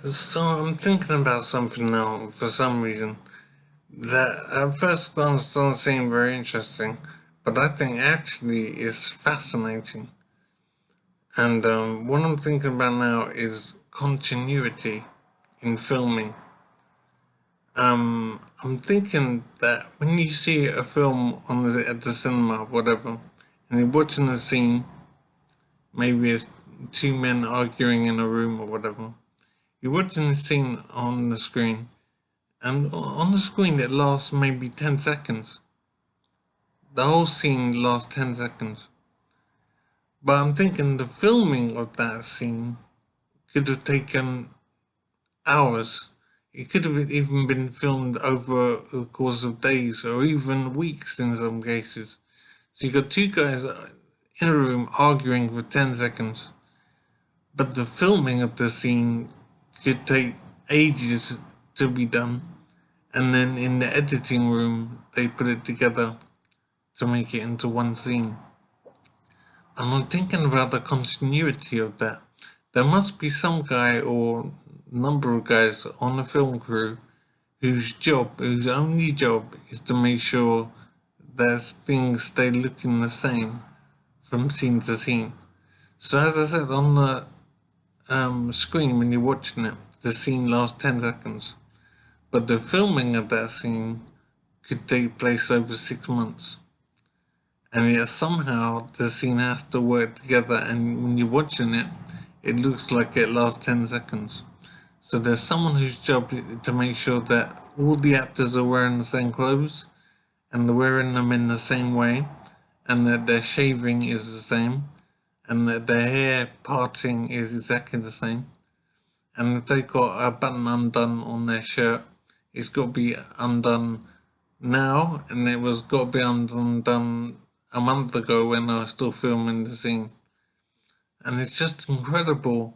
So I'm thinking about something now for some reason that at first glance doesn't seem very interesting, but I think actually is fascinating. And what I'm thinking about now is continuity in filming. I'm thinking that when you see a film at the cinema, whatever, and you're watching a scene, maybe it's two men arguing in a room or whatever, you're watching the scene on the screen. And on the screen, it lasts maybe 10 seconds. The whole scene lasts 10 seconds. But I'm thinking the filming of that scene could have taken hours. It could have even been filmed over the course of days or even weeks in some cases. So you got two guys in a room arguing for 10 seconds. But the filming of the scene could take ages to be done. And then in the editing room, they put it together to make it into one scene. And I'm thinking about the continuity of that. There must be some guy or number of guys on the film crew whose only job is to make sure that things stay looking the same from scene to scene. So as I said, on the screen when you're watching it, the scene lasts 10 seconds. But the filming of that scene could take place over 6 months. And yet somehow the scene has to work together, and when you're watching it, it looks like it lasts 10 seconds. So there's someone whose job is to make sure that all the actors are wearing the same clothes, and they're wearing them in the same way, and that their shaving is the same, and that their hair parting is exactly the same. And if they've got a button undone on their shirt, it's got to be undone now, and it was got to be undone a month ago when I was still filming the scene. And it's just incredible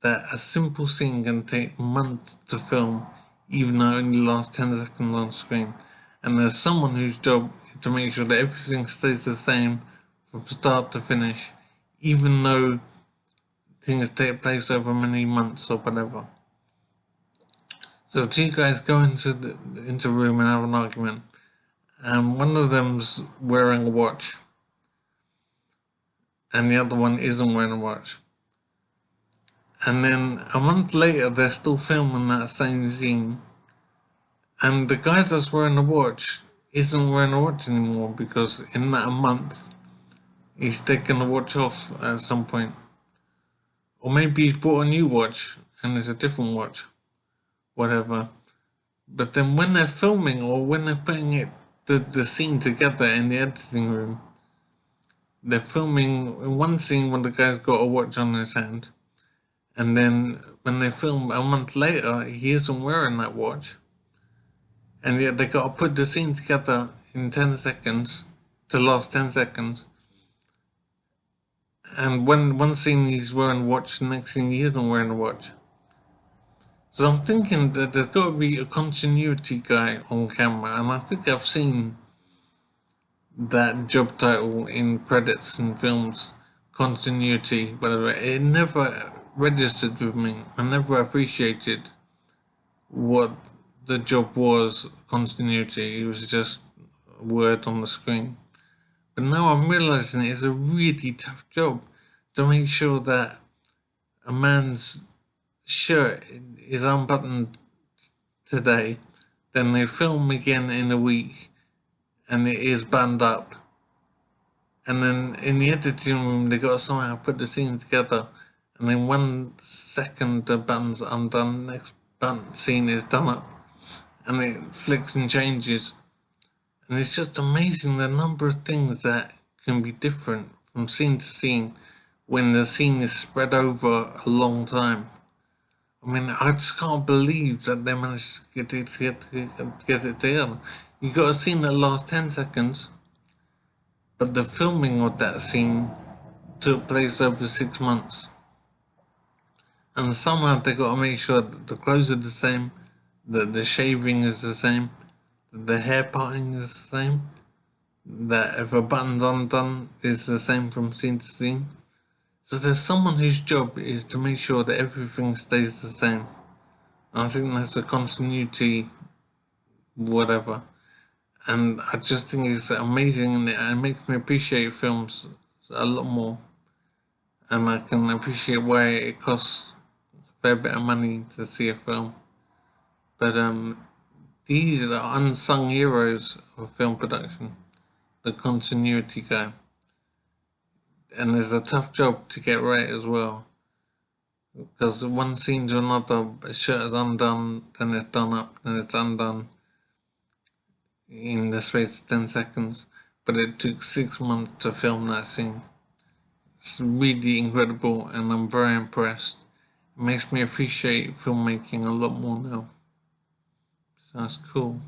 that a simple scene can take months to film, even though it only lasts 10 seconds on screen. And there's someone whose job is to make sure that everything stays the same from start to finish, even though things take place over many months or whatever. So two guys go into a room and have an argument, and one of them's wearing a watch, and the other one isn't wearing a watch. And then a month later, they're still filming that same scene, and the guy that's wearing a watch isn't wearing a watch anymore because in that month, he's taken the watch off at some point. Or maybe he's bought a new watch and it's a different watch, whatever. But then when they're filming or when they're putting the scene together in the editing room, they're filming in one scene when the guy's got a watch on his hand, and then when they film a month later, he isn't wearing that watch, and yet they got to put the scene together in 10 seconds to last 10 seconds. And when one scene he's wearing a watch, the next scene he isn't wearing a watch. So I'm thinking that there's got to be a continuity guy on camera, and I think I've seen that job title in credits in films, continuity, whatever. It never registered with me. I never appreciated what the job was, continuity. It was just a word on the screen. But now I'm realizing it's a really tough job to make sure that a man's shirt is unbuttoned today, then they film again in a week and it is buttoned up. And then in the editing room, they got to somehow put the scene together. And in 1 second, the button's undone, next button scene is done up. And it flicks and changes. And it's just amazing the number of things that can be different from scene to scene when the scene is spread over a long time. I mean, I just can't believe that they managed to get it together. You got a scene that lasts 10 seconds, but the filming of that scene took place over 6 months. And somehow they got to make sure that the clothes are the same, that the shaving is the same, that the hair parting is the same, that if a button's undone, it's the same from scene to scene. So there's someone whose job is to make sure that everything stays the same. I think that's a continuity, whatever. And I just think it's amazing, and it makes me appreciate films a lot more. And I can appreciate why it costs a fair bit of money to see a film. But these are unsung heroes of film production. The continuity guy. And it's a tough job to get right as well. Because one scene to another, a shirt is undone, then it's done up, then it's undone in the space of 10 seconds. But it took 6 months to film that scene. It's really incredible, and I'm very impressed. It makes me appreciate filmmaking a lot more now. Sounds cool.